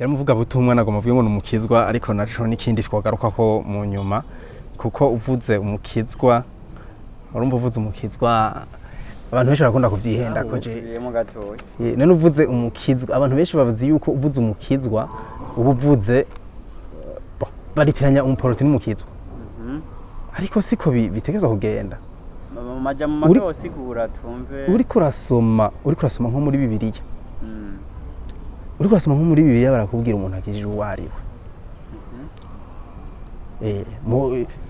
yaramuvuga butumwa nagomba mvuge ngo numukizwa ariko naco n'ikindi twagaruka ko mu nyuma kuko uvuze umukizwa urumva uvuze umukizwa abantu benshi barakunda kuvyihenda ko je none uvuze umukizwa abantu benshi bavuze yuko uvuze umukizwa ubuvuze baritiranya umuporoti n'umukizwa ariko siko bitegeza kugenda maja mu mato sigura twumve uriko urasoma nko muri Bibiliya uriko urasoma nko muri Bibiliya barakubwira umuntu akijije uwo ariwe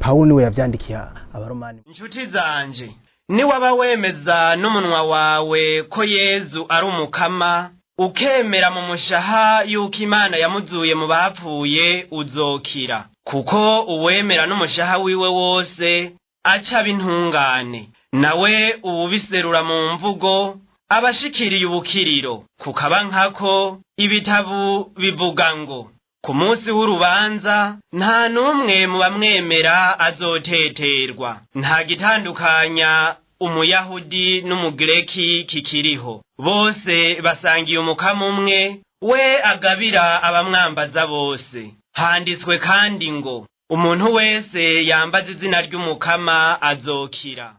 Paulo niwe yavyandikiye abaromani inshuti zanje ni waba wemeza n'umunwa wawe ko Yezu ari umukama ukemera mu mushaha yuko Imana yamuzuye mu bapfuye uzokira kuko uwemera n'umushaha wiwe wose aca bintungane nawe ubiserura mu mvugo abashikiriye ubukiriro kukaba nkako ibitabu bivuga ngo ku munsi w'urubanza nta numwe mu bamwemera azoteterwa nta gitandukanya umuyahudi n'umugireki kikiriho bose basangiye umukama umwe we agabira abamwambaza bose handitswe kandi ngo umuntu wese yambaza izina ry'umukama azokira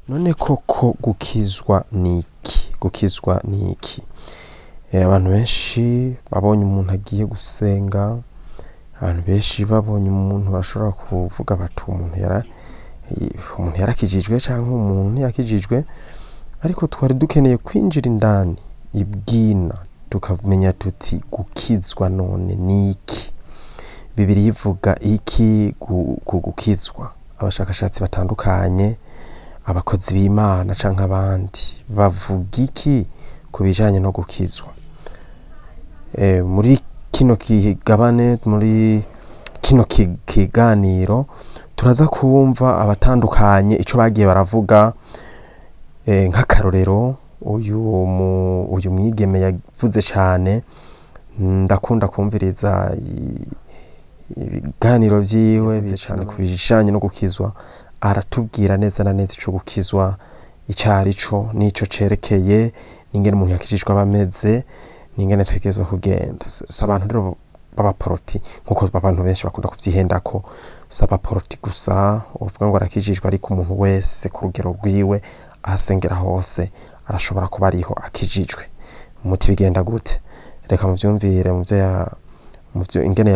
none koko gukizwa niki abantu benshi babonye umuntu agiye gusenga abantu benshi babonye umuntu bashobora kuvuga bati umuntu yarakijijwe cyangwa umuntu yakijijwe ariko twari dukeneye kwinjira indani ibwina tukamenya tuti gukizwa none niki Bibiliya ivuga iki gukizwa abashakashatsi batandukanye abakozi b'Imana canke abandi bavuga iki kubijanye no gukizwa muri kino kigabane muri kino kiganiro turaza kumva abatandukanye ico bagiye baravuga nk'akarorero uyu mwigeme yavuze cyane ndakunda kumviriza ibiganiro vyiwe cyane kubijanye no gukizwa aratubwira neza na neza ico gukizwa icarico nico cerekeye n'ingene umuntu yakijijwe abameze n'ingene tekezo kugenda sabantu rero b'abaporoti nkuko abantu benshi bakunda kuvyihendako s'abaporoti gusa uvuga ngo arakijijwe ariko umuntu wese ku rugero rwiwe ahasengera hose arashobora kuba ariho akijijwe umuti bigenda gute reka muvyumvire muvyo ingene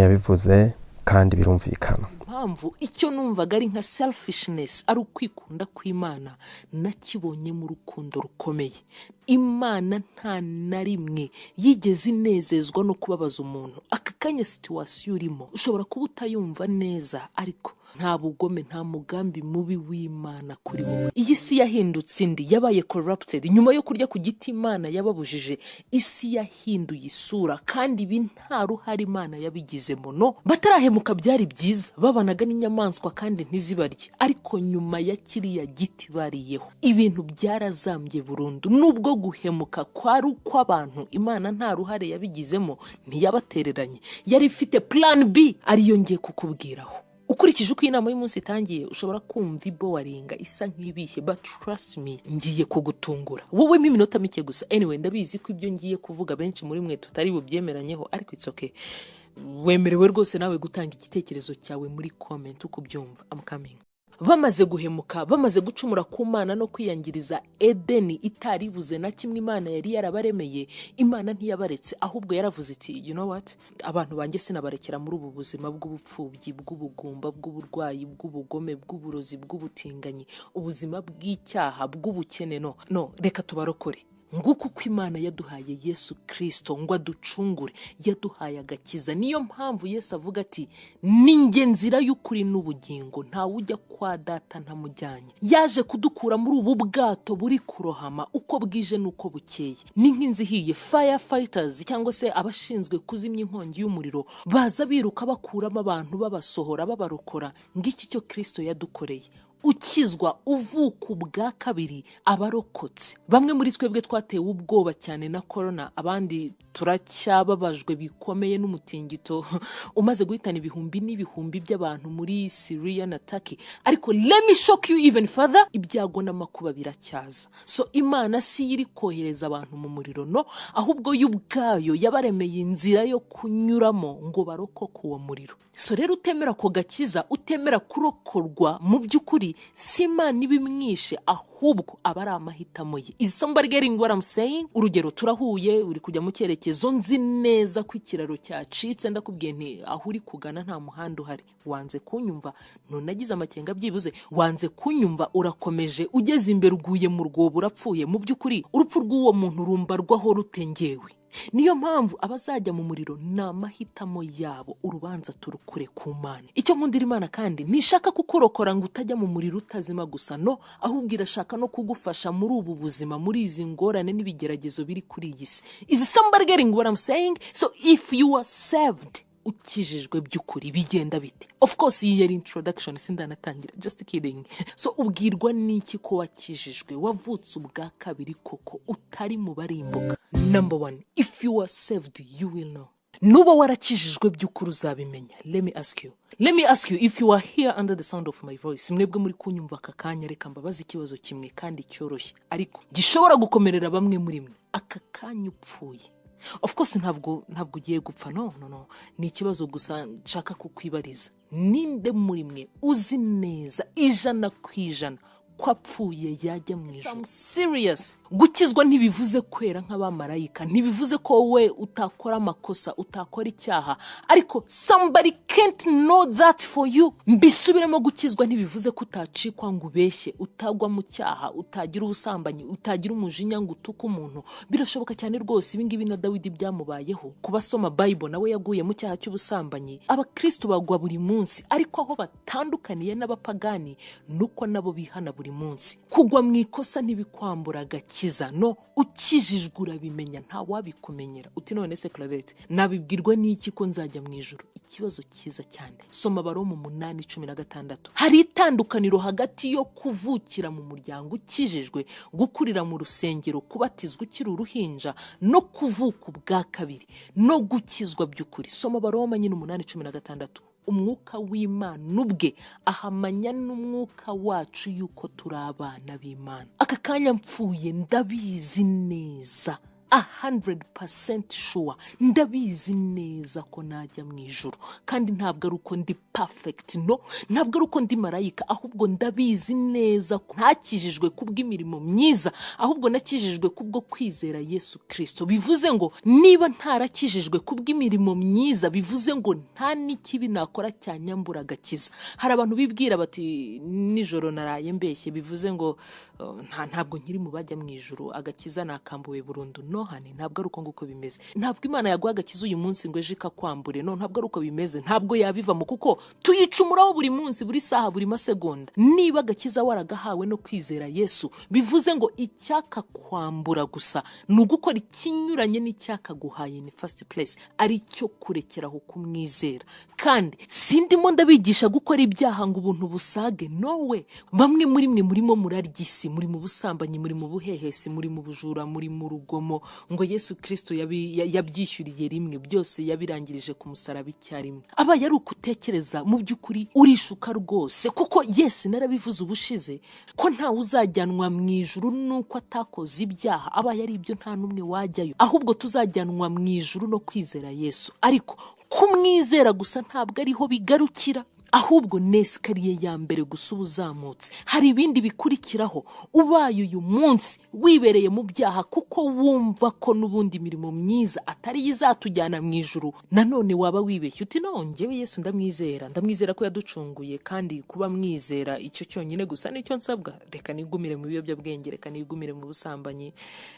yabivuze kandi birumvikana mpamvu icyo numvaga ari nka selfishness ari ukwikunda kw'Imana nakibonye mu rukundo rukomeye Imana nta na rimwe yigeze inezezwa no kubabaza umuntu aka kanya situation urimo ushobora kuba utayumva neza ariko nta bugome nta mugambi mubi w'Imana kuri wowe iyi si yahindutse indi yabaye corrupted nyuma yo kurya ku giti Imana yababujije isi yahinduye isura kandi ibi nta ruhari Imana yabigizemo no batarahemuka byari byiza babanaga n'inyamaswa kandi ntizibarye ariko nyuma ya kiriya giti bariyeho ibintu byarazambye burundu nubwo guhemuka kwari ukw'abantu Imana nta ruhare yabigizemo ntiyabatereranye yari ifite plan B ariyo ngiye kukubwiraho ukurikije uko inama y'umunsi itangiye ushobora kumva ibo waringa isa nk'ibishye but trust me ngiye kugutungura wowe iminota mike gusa anyway ndabizi ko ibyo ngiye kuvuga benshi muri mwe tutari bubyemeranyeho ariko it's okay wemerewe rwose nawe gutanga igitekerezo cyawe muri comment uko byumva I'm coming bamaze guhemuka bamaze gucumura ku Mana no kwiyangiriza Edeni itaribuze na kimwe Imana yari yarabaremeye Imana ntiyabaretse ahubwo yaravuze iti you know what abantu banjye sinabarekera muri ubu buzima bw'ubupfubyi bw'ubugumba bw'uburwayi bw'ubugome bw'uburozi bw'ubutinganyi ubuzima bw'icyaha bw'ubukene no reka tubarokore nguko uko Imana yaduhaye Yesu Kristo ngo aducungure yaduhaye agakiza niyo mpamvu Yesu avuga ati ninge nzira y'ukuri n'ubugingo nta ujya kwa data ntamujyanye yaje kudukura muri ubu bwato buri kurohama uko bwije nuko bukeye ni nk'inzihiye firefighters cyangwa se abashinzwe kuzimya inkongi y'umuriro baza biruka bakuramo abantu babasohora babarokora ngiki cyo Kristo yadukoreye ukizwa uvuka ubwa kabiri abarokotse. Bamwe muri twebwe twatewe ubwoba cyane na corona, abandi turacyababajwe bikomeye n'umutingito umaze guhitana ibihumbi n'ibihumbi by'abantu muri Syria na Turkey. Ariko let me shock you even further, ibyago n'amakuba biracyaza. So Imana si iri kohereza abantu mu muriro, no, ahubwo y'ubwayo yabaremeye inzira yo kunyuramo ngo barokoke uwo muriro. So rero utemera ko gakiza, utemera kurokorwa, mu by'ukuri si Imana ibimwishe, ahubwo aba ari amahitamo ye. Is somebody getting what I'm saying? Urugero, turahuye, uri kujya mu cyerekezo, nzi neza ko ikiraro cyacitse, ndakubwiye nti aho uri kugana nta muhanda uhari. Wanze kunyumva, none nagize amakenga byibuze. Wanze kunyumva, urakomeje, ugeze imbere uguye mu rwobo, urapfuye. Mu by'ukuri urupfu rw'uwo muntu rumbarwaho rutengewe. Niyo mpamvu abazajya mu muriro na mahitamo yabo, urubanza turukure ku Mana. Icyo nkundira Imana kandi nishaka kukurokora ngo utajya mu muriro utazima gusa, no, ahubwo irashaka no kugufasha muri ubu buzima, muri izi ngorane n'ibigeragezo biri kuri iyi si. Is somebody getting what I'm saying? So if you are saved, ukijijwe by'ukuri, bigenda bite? Of course iyi yari introduction, sindanatangira, just kidding. So ubwirwa n'iki ko wakijijwe, wavutse ubwa kabiri koko, utari mu barimbuka? Number 1, if you are saved, you will know. Nuba warakijijwe by'ukuri uzabimenya. Let me ask you if you are here under the sound of my voice, mwebwe muri kunyumva aka kanya, reka mbabaza ikibazo kimwe kandi cyoroshye ariko gishobora gukomerera bamwe muri mwe. Aka kanya upfuye, of course ntabwo ugiye gupfa, no, ni ikibazo gusa nshaka kukwibariza. Ninde muri mwe uzi neza 100% ko apfuye yajya mu ijuru? I'm serious. Gukizwa ntibivuze kwera nk'abamarayika, ntibivuze ko we utakora amakosa, utakora icyaha, ariko somebody can't know that for you. Mbisubiremo, gukizwa ntibivuze ko utacikwa ngo ubeshye, utagwa mu cyaha, utagira ubusambanyi, utagira umujinya ngo utuke umuntu. Birashoboka cyane rwose, ibi ngibi na Dawidi byamubayeho. Kubasoma Bible, nawe yaguye mu cyaha cy'ubusambanyi. Abakristo bagwa buri munsi, ariko aho batandukaniye n'abapagani nuko nabo bihana buri munsi. Kugwa mu ikosa ntibikwambura agakiza, no, ukijijwe urabimenya, nta wabikumenyera. Uti none se Clarette, nabibwirwa n'iki ko nzajya mu ijuru? Ikibazo cyiza cyane. Soma Abaroma 8:16. Hari itandukaniro hagati yo kuvukira mu muryango ukijijwe, gukurira mu rusengero, kubatizwa ukiri uruhinja, no kuvuka ubwa kabiri, no gukizwa by'ukuri. Soma Abaroma 8:16. Umwuka w'Imana ubwe ahamanya n'umwuka wacu yuko turi abana b'Imana. Aka kanya mpfuye, ndabizi neza 100% sure, ndabizi neza ko najya mu ijuru. Kandi ntabwo ari uko ndi perfect, no, ntabwo ari uko ndi marayika, ahubwo ndabizi neza ko ntakijijwe kubw'imirimo myiza, ahubwo nakijijwe kubwo kwizera Yesu Kristo. Bivuze ngo niba ntarakijijwe kubw'imirimo myiza, bivuze ngo nta n'ikibi nakora cyanyambura agakiza. Hari abantu bibwira bati nijoro naraye mbeshye, bivuze ngo ntabwo nkiri mu bajya mu ijuru, agakiza nakambuwe burundu. No hani, ntabwo ari uko nguko bimeze. Ntabwo Imana yaguha agakiza uyu munsi ngo ejo ikakwambure, no, ntabwo ari uko bimeze. Ntabwo yabivamo, kuko tuyicumuraho buri munsi, buri saha, buri masegonda. Niba agakiza waragahawe no kwizera Yesu, bivuze ngo icyaka kwambura gusa ni ugukora ikinyuranye n'icyakaguhaye in first place, ari cyo kurekeraho kumwizera. Kandi sindimo ndabigisha gukora ibyaha ngo ubuntu busage, nowe. Bamwe muri mwe murimo muraryisi, muri mu busambanyi, muri mu buhehesi, muri mu bujura, muri mu rugomo, ngo Yesu Kristo yabyishyuriye rimwe, byose yabirangirije ku musaraba icyarimwe. Aba yari ukutekereza, mu by'ukuri urishuka rwose, kuko Yesu narabivuze ubushize ko ntawe uzajyanwa mu ijuru nuko atakoze ibyaha. Aba yari ibyo nta numwe wajyayo, ahubwo tuzajyanwa mu ijuru no kwizera Yesu. Ariko kumwizera gusa ntabwo ariho bigarukira, ahubwo nesikariye ya mbere gusa uzamutse. Hari ibindi bikurikiraho. Ubaye uyu munsi wibereye mu byaha kuko wumva ko n'ubundi mirimo myiza atari izatujyana mu ijuru, nanone waba wibeshye uti no, njyewe Yesu ndamwizera ko yaducunguye, kandi kuba mwizera icyo cyonyine gusa nicyo nsabwa. Reka nigumire mu biyobyabwenge, reka nigumire mu busambanyi,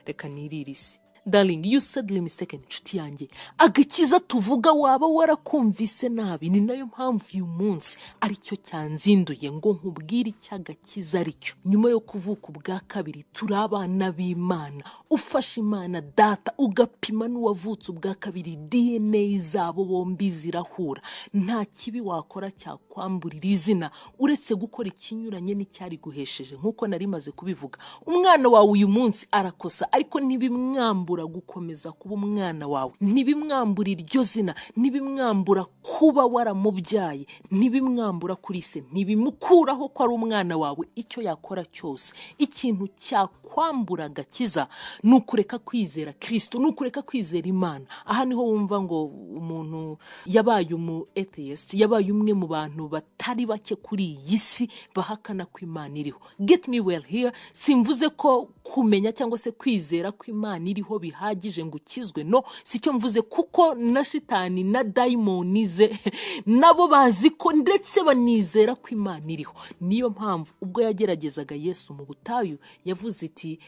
reka niririsi. darling, you sadly mistaken, nshuti yanjye. Agakiza tuvuga waba warakumvise nabi, ni nayo mpamvu uyu munsi aricyo cyanzinduye ngo nkubwire icy'agakiza aricyo. Nyuma yo kuvuka ubwa kabiri turi abana b'Imana, ufashe Imana data ugapima n'uwavutse ubwa kabiri, DNA zabo bombi zirahura. Nta kibi wakora cyakwamburira izina uretse gukora ikinyuranye n'icyari guhesheje. Nkuko nari maze kubivuga, umwana wawe uyu munsi arakosa, ariko ntibimwambura gukomeza kuba umwana wawe, ntibimwambura iryo zina, ntibimwambura kuba waramubyaye, ntibimwambura kuri se, ntibimukuraho ko ari umwana wawe. Icyo yakora cyose, ikintu cyakwambura agakiza ni ukureka kwizera Kristo, ni ukureka kwizera Imana. Aha niho wumva ngo umuntu yabaye umu atheist, yabaye umwe mu bantu batari bake kuri iyi si bahakana ko Imana iriho. Get me well here, simvuze ko kumenya cyangwa se kwizera ko Imana iriho bihagije ngo ukizwe, no, sicyo mvuze, kuko na shitani na daimonize nabo bazi ko ndetse banizera ko Imana iriho. Niyo mpamvu ubwo yageragezaga Yesu mu butayu yavuze iti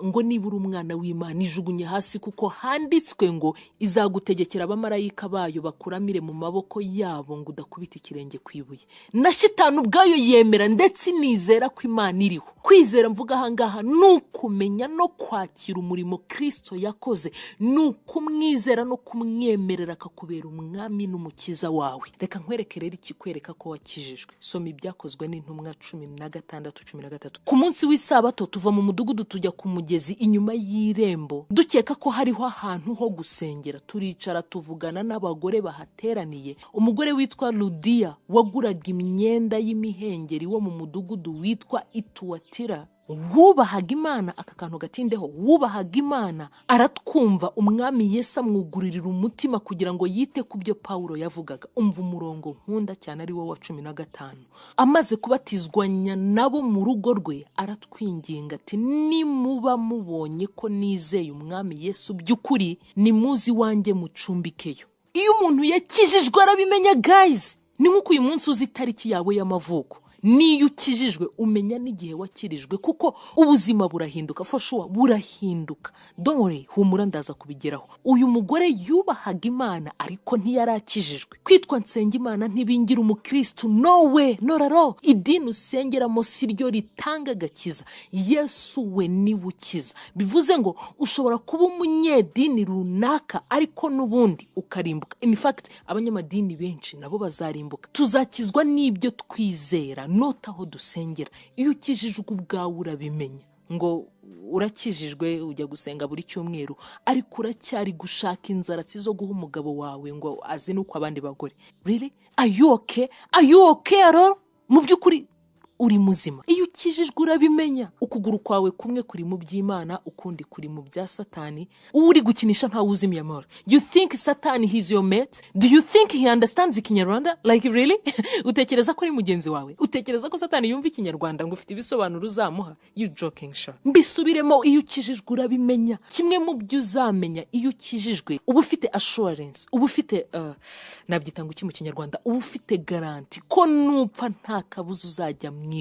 ngo nibura umwana w'Imana ijugunye hasi, kuko handitswe ngo izagutegekera abamarayika bayo bakuramire mu maboko yabo ngo udakubita ikirenge kwibuye. Na shitani ubwayo yemera ndetse nizera ko Imana iriho. Kwizera mvuga ahangaha nukumenya no kwakira umurimo Kristo yakoze, nukumwizera no kumwemerera akakubera umwami n'umukiza wawe. Reka nkwereke rero ikikwereka ko wakijijwe. Soma ibyakozwe n'intumwa 16:13. Ku munsi w'isabato tuva mu mudugudu tujya ku mugezi inyuma y'irembo, dukeka ko hariho ahantu ho gusengera. Turicara tuvugana n'abagore bahateraniye. Umugore witwa Ludia waguraga imyenda y'imihengeri wo mu mudugudu witwa Ituatira, wubahaga Imana. Aka kantu gatindeho, wubahaga Imana, aratwumva. Umwami Yesu amwuguririra umutima kugira ngo yite ku byo Paulo yavugaga. Umva umurongo nkunda cyane ari wo wa 15. Amaze kubatizwanya nabo mu rugo rwe, aratwinginga ati nimuba mubonye ko nizeye umwami Yesu by'ukuri, nimuzi wanjye mucumbikeyo. Iyo umuntu yakijijwe arabimenya guys. Ni nkuko uyu munsi uzi itariki yawe y'amavuko. Niyo ukijijwe umenya n'igihe wakirijwe, kuko ubuzima burahinduka, for sure burahinduka. Don't worry, humura ndaza kubigeraho. Uyu mugore yubahaga Imana ariko ntiyarakijijwe. Kwitwa nsenga Imana ntibingira umukristo, no way, no raro. Idini usengeramo si ryo ritanga agakiza. Yesu we ni ukiza. Bivuze ngo ushobora kuba umunyedini runaka ariko n'ubundi ukarimbuka. In fact, abanyamadini benshi nabo bazarimbuka. Tuzakizwa n'ibyo twizera, notaho dusengera. Iyo ukijijwe ubwawe urabimenya ngo urakijijwe, ujya gusenga buri cyumweru, ariko uracyari gushaka inzaratsi zo guha umugabo wawe ngo azi nuko abandi bagore. Really? Are you okay? Are you okay aro? Mu by'ukuri uri muzima. Iyo ukijijwe urabimenya. Ukuguru kwawe kumwe kuri mu by'Imana, ukundi kuri mu bya Satani. Uri gukinisha nta wuzimiye amahoro. You think Satan is your mate? Do you think he understands Ikinyarwanda? Like really? Utekereza ko ari mugenzi wawe? Utekereza ko Satani yumva Ikinyarwanda ngo ufite ibisobanuro uzamuha? You joking sure? Mbisubiremo, iyo ukijijwe urabimenya. Kimwe mu byo uzamenya iyo ukijijwe, uba ufite assurance, uba ufite nabyita ngo iki mu Kinyarwanda, uba ufite garanti ko nupfa nta kabuza uzajya mwijuru.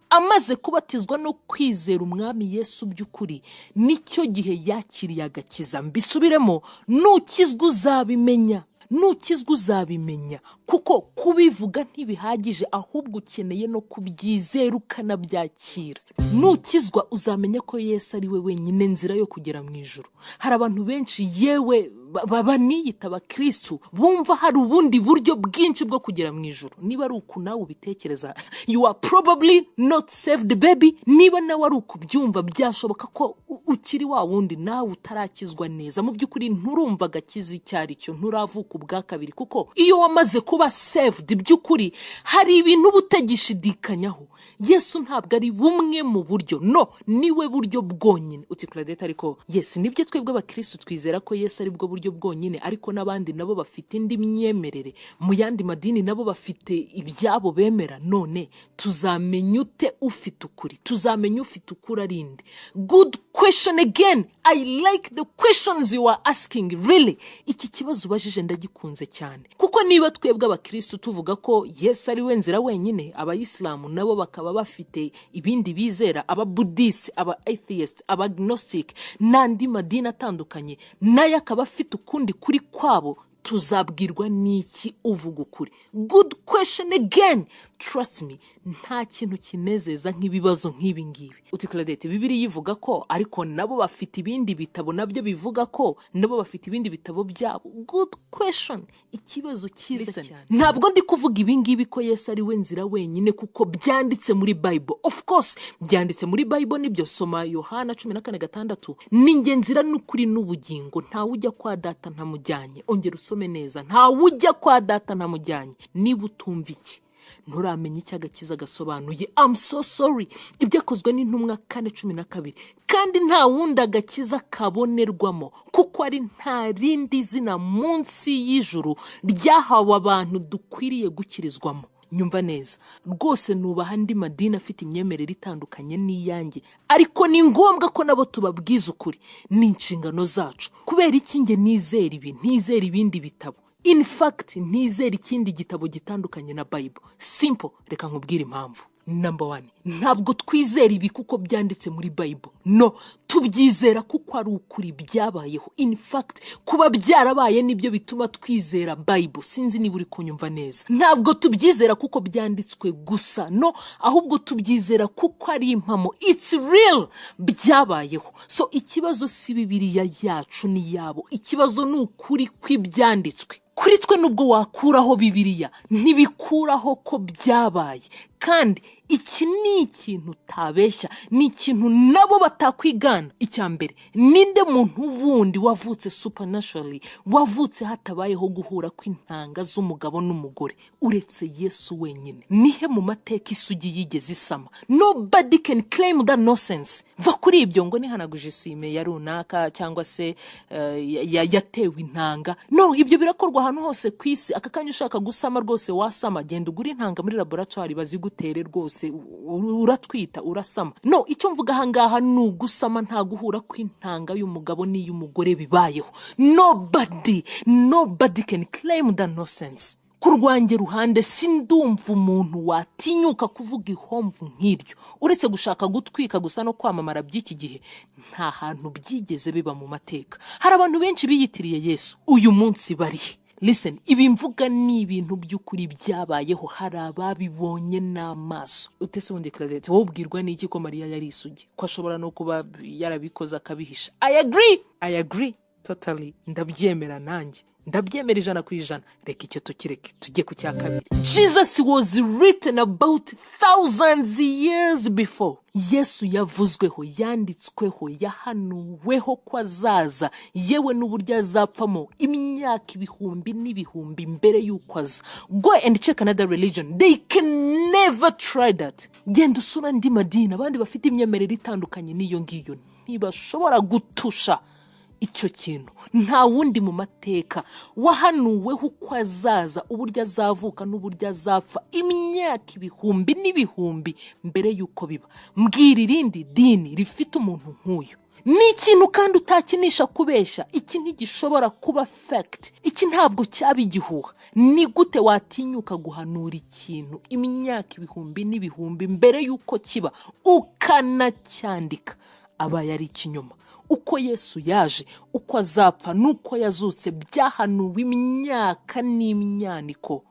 Amaze kubatizwa no kwizera umwami Yesu by'ukuri, nicyo gihe yakiriye agakiza. Mbisubiremo, nukizwa uzabimenya. Nukizwa uzabimenya, kuko kubivuga ntibihagije, ahubwo ukeneye no kubyizera ukanabyakira. Nukizwa uzamenya ko Yesu ari we wenyine nzira yo kugera mu ijuru. Hari abantu benshi yewe baniyita abakristo bumva hari ubundi buryo bwinshi bwo kugera mu ijuru. Niba ari uku nawe ubitekereza, you are probably not saved baby. Niba nawe ari ukubyumva, byashoboka ko ukiri wa wundi nawe utarakizwa neza. Mu by'ukuri nturumva agakiza icyari cyo, nturavuka ubwa kabiri, kuko iyo wamaze kuba saved by'ukuri hari ibintu butagishidikanyaho. Yesu ntabwo ari bumwe mu buryo, no, niwe buryo bwonyine. Uti Claudette, ariko yes, nibyo twebwe abakristo twizera ko Yesu ari bwo buryo bwonyine, ariko n'abandi nabo bafite indi myemerere, mu yandi madini nabo bafite ibyabo bemera. None tuzamenya ute ufite ukuri? Tuzamenya ufite ukuri arinde? Good question again. I like the questions you are asking, really. Iki kibazo ubajije ndagikunze cyane, kuko kuko niba twebwe abakristo tuvuga ko Yesu ari we nzira wenyine, abayisilamu nabo bakaba bafite ibindi bizera, aba buddhist, aba atheist, aba agnostic n'andi madini atandukanye, nayo akaba afite ukundi kuri kwabo, tuzabwirwa n'iki uvuga ukuri? Good question again. Trust me, nta kintu kinezeza nk'ibibazo nk'ibi ngibi. Uti Claudette, Bibiliya ivuga ko ariko nabo bafite ibindi bitabo nabyo bivuga ko nabo bafite ibindi bitabo byabo. Good question. Ikibazo cyiza cyane. Ntabwo ndi kuvuga ibi ngibi ko Yesu ari we nzira wenyine kuko byanditse muri Bible. Of course, byanditse muri Bible nibyo. Soma Yohana 14:6. Ninjye nzira n'ukuri n'ubugingo, nta ujya kwa data ntamujyanye. Ongera usome neza. Nta ujya kwa data ntamujyanye. Niba utumva iki, nturamenya icyo agakiza gasobanuye. I'm so sorry. Ibyakozwe n'intumwa 4:12. Kandi nta wundi agakiza kabonerwamo kuko ari nta rindi zina munsi y'ijuru ryahawe abantu dukwiriye gukirizwamo. Nyumva neza, rwose nubaha andi madini afite imyemerere itandukanye n'iyanjye, ariko ni ngombwa ko nabo tubabwiza ukuri. Ni inshingano zacu. Kubera iki nge nizera ibi, ntizera ibindi bitabo? In fact, ntizera ikindi gitabo gitandukanye na Bible. Simple. Reka nkubwire impamvu. Number 1, ntabwo twizera ibi kuko byanditse muri Bible. No, tubyizera kuko ari ukuri byabayeho. In fact, kuba byarabaye nibyo bituma twizera Bible. Sinzi niba uri kunyumva neza. Ntabwo tubyizera kuko byanditswe gusa. No, ahubwo tubyizera kuko ari impamo. It's real. Byabayeho. So ikibazo si Bibiliya yacu ni yabo. Ikibazo ni ukuri kw'ibyanditswe. Kuri twe nubwo wakuraho Bibiliya, ntibikuraho ko byabaye. Kandi iki ni ikintu utabeshya, ni ikintu nabo batakwigana. Icyambere, ninde muntu wundi wavutse supernaturally, wavutse hatabayeho guhura kw'intanga z'umugabo n'umugore uretse Yesu wenyine? Nihe mu mateka isugi yigeze isama? Nobody can claim that nonsense. Va kuri ibyo ngo nihanaguje isume ya runaka cyangwa se yatewe intanga. No, ibyo birakorwa ahantu hose kwisi. Aka kanya ushaka gusama rwose wasama, genda ugura intanga muri laboratoire bazigutere rwose, uratwita urasama. No, icyo mvuga hangaha ni ugusama, nta guhura kw'intanga y'umugabo n'iy'umugore bibayeho. Nobody can claim that nonsense. Kurwange ruhande sindumva umuntu watinyuka kuvuga ihomvu nk'iryo, uretse gushaka gutwika gusa no kwamamara by'iki gihe. Nta hantu byigeze biba mu mateka. Hari abantu benshi biyitiriye Yesu, uyu munsi bari. Listen, ibi mvuga ni ibintu by'ukuri byabayeho, hari ababibonye n'amaso. Utese wundi Claudette, wowe ubwirwa n'iki ko Mariya yari isugi? Ko ashobora no kuba yarabikoza akabihisha? I agree totally. Ndabyemera nanjye. Ndabyemera 100%. Reka icyo tukireke tujye ku cya kabiri. Jesus was written about thousands years before. Yesu yavuzweho, yanditsweho, yahanuweho ko azaza, yewe n'uburyo azapfamo imyaka ibihumbi n'ibihumbi mbere y'uko aza. Go and check another religion. They can never try that. Genda usura andi madini abandi bafite imyemerere itandukanye n'iyo ngiyo, ntibashobora gutusha icyo kintu. Nta wundi mu mateka wahanuweho uko azaza, uburyo azavuka n'uburyo azapfa imyaka ibihumbi n'ibihumbi mbere y'uko biba. Mbwira irindi dini rifite umuntu nk'uyu. Ni ikintu kandi utakinisha kubeshya. Iki ntigishobora kuba fact. Iki ntabwo cyaba igihuha. Ni gute watinyuka guhanura ikintu imyaka ibihumbi n'ibihumbi mbere y'uko kiba ukanacyandika? Aba yari ikinyoma. Uko Yesu yaje, uko azapfa n'uko yazutse byahanuwe imyaka n'imyaniko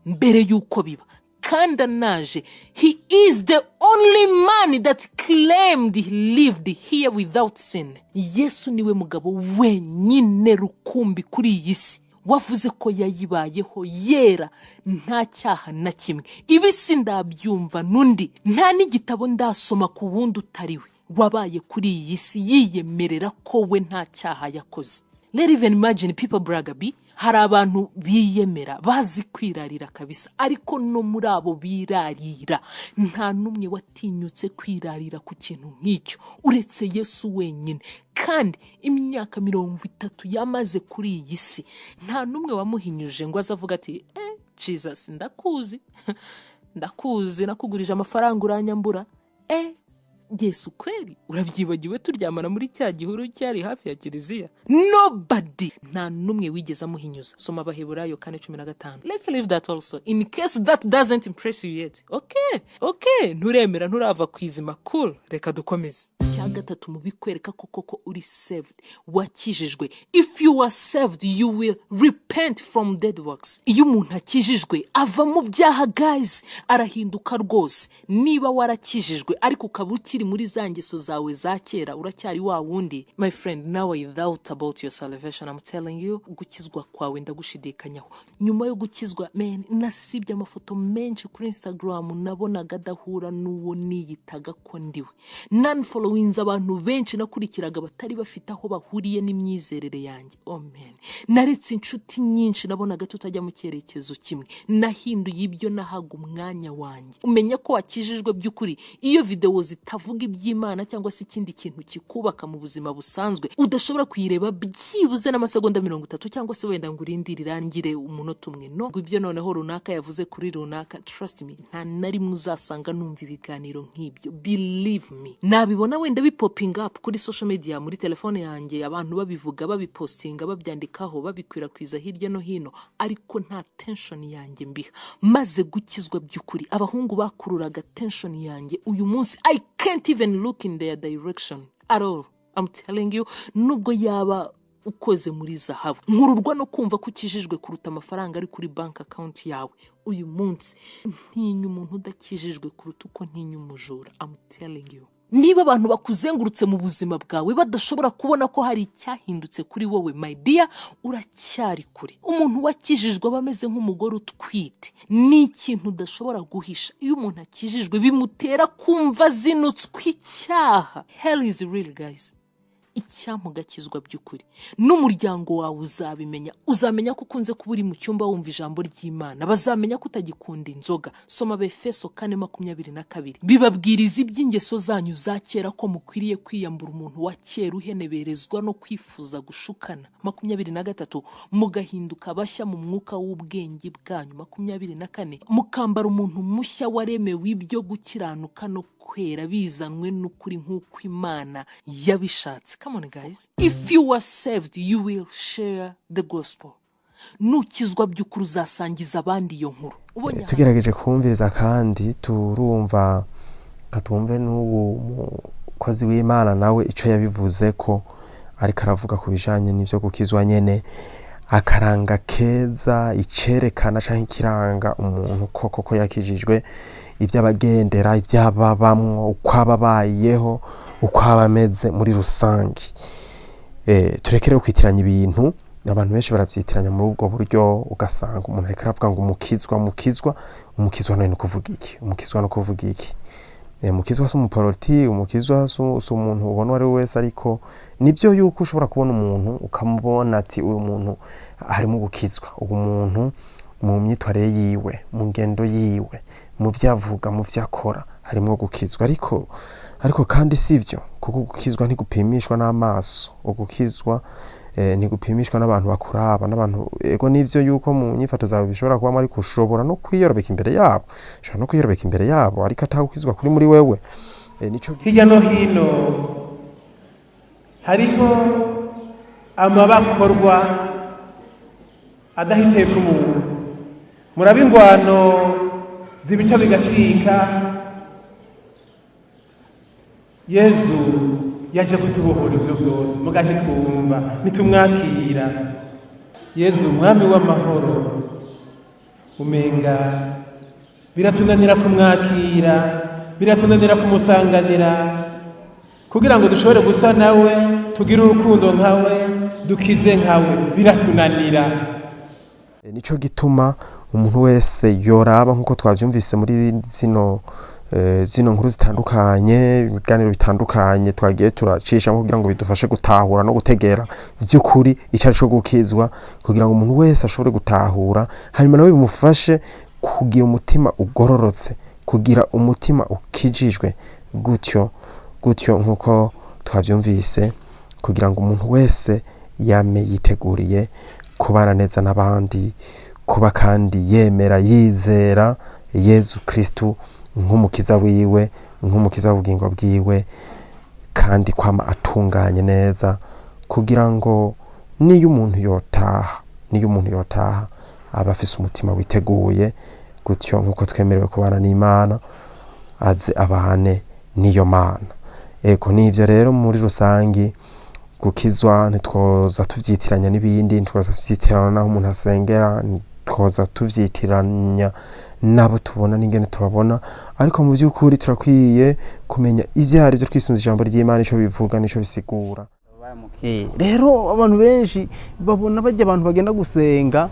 mbere y'uko biba. Kandi naje, he is the only man that claimed he lived here without sin. Yesu niwe mugabo wenyine rukumbi kuri iyi si wavuze ko yayibayeho yera, nta cyaha na kimwe. Ibi sindabyumva nundi, nta n'igitabo ndasoma ku wundi utariwe wabaye kuri iyi si yiyemerera ko we nta cyaha yakoze. Let even imagine people brag. Hari abantu biyemera bazi kwirarira kabisa, ariko no muri abo birarira nta numwe watinyutse kwirarira ku kintu nk'icyo uretse Yesu wenyine. Kandi imyaka 30 yamaze kuri iyi si, nta numwe wamuhinyuje ngo azavuga ati Jesus ndakuzi nakugurije amafaranga uranyambura. Yesu kweli urabyibagiwe turyamana muri cya gihuru cyari hafi ya kiliziya? Nobody, nta numwe wigeze amuhinyuza. Soma Abaheburayo 4:15. Let's leave that also in case that doesn't impress you yet. Okay, nturemera nturava kwizima. Cool, reka dukomeze. Cya gatatu mu bikwereka koko uri saved, wakijijwe. If you are saved, you will repent from dead works. Iyo umuntu akijijwe ava mu byaha guys, arahinduka rwose. Niba warakijijwe ariko ukaba ukiri muri za ngeso zawe za kera, uracyari wa wundi, my friend, now I doubt about your salvation. I'm telling you, gukizwa kwawe ndagushidikanyaho. Nyuma yo gukizwa, man, nasibye amafoto menshi kuri Instagram nabonaga adahura n'uwo niyitaga ko ndiwe. Non-followings abantu benshi nakurikiraga batari bafite aho bahuriye n'imyizerere yanjye. Oh man, naretse inshuti nyinshi nabonaga tutajya mu cyerekezo kimwe. Nahinduye ibyo nahaga umwanya wanjye. Umenya ko wakijijwe by'ukuri iyo video zitavuga iby'Imana cyangwa se ikindi kintu kikubaka mu buzima busanzwe, udashobora kuyireba byibuze n'amasegonda 30 cyangwa se wenda ngo urindire irangire umunota umwe. No, ibyo noneho runaka yavuze kuri runaka, trust me, nta nari muzasanga numva ibiganiro nk'ibyo. Believe me, nabibona wenda bipoping up kuri social media, muri telefone yanjye, abantu babivuga, babipostinga, babyandikaho, babikwirakwiza hirya no hino, ariko nta tension yanjye mbiha. Maze gukizwa by'ukuri, abahungu bakururaga tension yanjye, uyu munsi I can't even look in their direction at all. I'm telling you, nubwo yaba ukoze muri zahabu, nkururwa no kumva ko ukijijwe kuruta amafaranga ari kuri bank account yawe. Uyu munsi ntinya umuntu udakijijwe kuruta uko ntinya umujura. I'm telling you. Niba abantu bakuzengurutse mu buzima bwawe badashobora kubona ko hari icyahindutse kuri wowe, my dear, uracyari kuri. Umuntu wakijijwe aba ameze nk'umugore utwite, ni ikintu udashobora guhisha. Iyo umuntu akijijwe bimutera kumva zinutswe icyaha. Hell is real guys. Icyampa ugakizwa by'ukuri, n'umuryango wawe uzamenya ko ukunze kuba uri mu cyumba wumva ijambo ry'Imana, bazamenya ko utagikunda inzoga. Soma Efeso 4:22. Bibabwiriza iby'ingeso zanyu za kera ko mukwiriye kwiyambura umuntu wa kera uheneberezwa no kwifuza gushukana. 23. Mugahinduka bashya mu mwuka w'ubwenge bwanyu. 24. Mukambara umuntu mushya waremewe ibyo gukiranuka no kwera bizanwe n'ukuri nk'uko Imana yabishatse. Come on guys, if you are saved you will share the gospel. Nukizwa by'ukuri uzasangiza abandi iyo nkuru. Tugerageje kumviriza kandi turumva katumve n'ubu mukozi w'Imana nawe ico yabivuze ko ariko aravuga ku bijanye n'ivyo gukizwa nyene, akaranga keza icerekana canke kiranga umuntu koko yakijijwe, iby'abagendera, iby'ababamwo, uko ababayeho, uko abameze muri rusange. Turekere kwitiranya ibintu. Abantu benshi baravyitiranya muri ubwo buryo, ugasanga umuntu ariko aravuga ngo umukizwa none kuvuga iki? Umukizwa no kuvuga iki? Umukizwa si umuporoti, umukizwa si umuntu ubona ari wese, ariko nibyo yuko ushobora kubona umuntu ukamubona ati uyu muntu harimo gukizwa. Uwo muntu mu myitwarire yiwe, mu ngendo yiwe, mu vyavuga, mu vyakora harimo gukizwa. Ariko kandi sivyo, kuko gukizwa ntigupimishwa n'amaso. Ugukizwa ntigupimishwa n'abantu bakuraba, n'abantu ego nivyo yuko mu nyifato zawe bishobora kuba ariko ushobora no kwiyorobeka imbere yabo, ariko atagukizwa kuri muri wewe. Nico hirya no hino hariho amabakorwa adahiteye ku muntu. Murabe ingwano zibica bigacika. Yesu yaje kutubohora ibyo byose, muga ntitwumva, nitumwakira. Yesu umwami w'amahoro, umenga biratunanira kumwakira, biratunanira kumusanganira, kugira ngo dushobore gusa nawe, tugire urukundo nkawe, dukize nkawe, biratunanira. Nico gituma umuntu wese yoraba nkuko twavyumvise muri zino nkuru zitandukanye, ibiganiro bitandukanye twagiye turacisha kugira ngo bidufashe gutahura no gutegera vy'ukuri icari cyo gukizwa, kugira ngo umuntu wese ashobore gutahura, hanyuma nawe bimufashe kugira umutima ugororotse, kugira umutima ukijijwe gutyo nkuko twavyumvise, kugira ngo umuntu wese yame yiteguriye kubana neza n'abandi, kuba kandi yemera yizera Yesu Kristo nk'umukiza wiwe, nk'umukiza w'ubugingo bwiwe, kandi kwama atunganye neza kugira ngo niyo umuntu yotaha aba afise umutima witeguye, gutyo nk'uko twemerewe kubana n'Imana aze abane n'iyo Mana. Ego nivyo rero muri rusangi gukizwa ntitwoza tuvyitiranya n'ibindi, ntitwoza tuvyitirana naho umuntu asengera, ntitwoza tuvyitiranya nabo tubona n'ingene tubabona, ariko mu by'ukuri turakwiye kumenya ivyo ari byo twisunze ijambo ry'Imana ico bivuga nico bisigura. Rero abantu benshi babona bajya abantu bagenda gusenga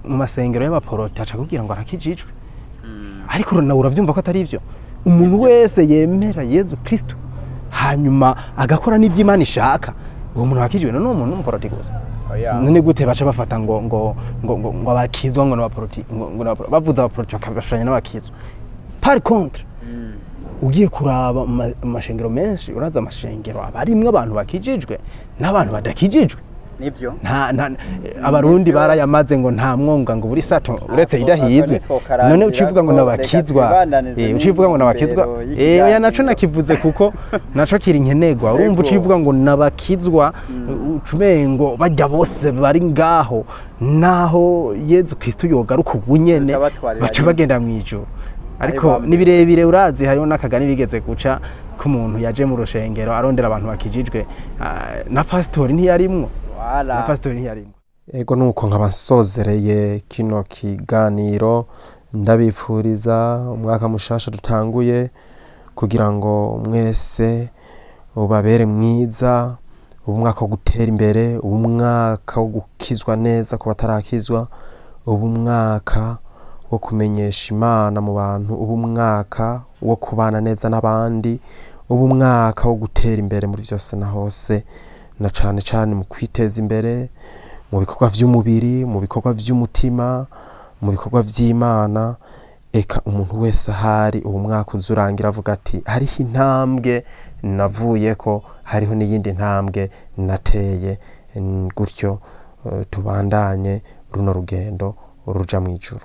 mu masengero y'abaporoti aca kugira ngo arakijijwe, ariko nawe uravyumva ko atari ivyo. Umuntu wese yemera Yezu Kristo hanyuma agakora n'ivy'Imana ishaka, uwo muntu akijijwe. None umuntu n'umuporoti gusa, none gute baca bafata ngo abakizwa ngo n'abaporoti, ngo bavuza abaporoti bakabashanya n'abakizwa? Par contre ugiye kuraba amashengero menshi, uraza amashengero abarimwe abantu bakijijwe n'abantu badakijijwe. Nibyo abarundi barayamaze ngo nta mwonga ngo buri sato uretse idahizwe. None ucivuga ngo nabakizwa, ucivuga ngo nabakizwa, oya naco nakivuze kuko naco kiri nkenegwa. Urumva ucivuga ngo nabakizwa ucumengo bajya bose bari ngaho, naho Yezu Kristo yogaruka ubunyene baca bagenda mwijuru. Ariko ni birebire, urazi hariho n'akagani bigeze guca ko umuntu yaje mu rushengero arondera abantu bakijijwe, na pastori ntiyarimwo. Na pastori ntiyarimwo. Ego nuko nkabasozereye kino kiganiro, ndabipfuriza umwaka mushasha dutanguye kugira ngo mwese ubabere mwiza, umwaka wo gutera imbere, umwaka wo gukizwa neza ku batarakizwa, umwaka wo kumenyesha Imana mu bantu, umwaka wo kubana neza n'abandi, umwaka wo gutera imbere muri byose na hose, na cane cane mu kwiteza imbere mu bikorwa vy'umubiri, mu bikorwa vy'umutima, mu bikorwa vy'Imana. Eka umuntu wese ahari uwo mwaka uzurangira avuga ati hariho intambwe navuyeko, hariho n'iyindi ntambwe nateye, gutyo tubandanye runo rugendo ruja mw'ijuru.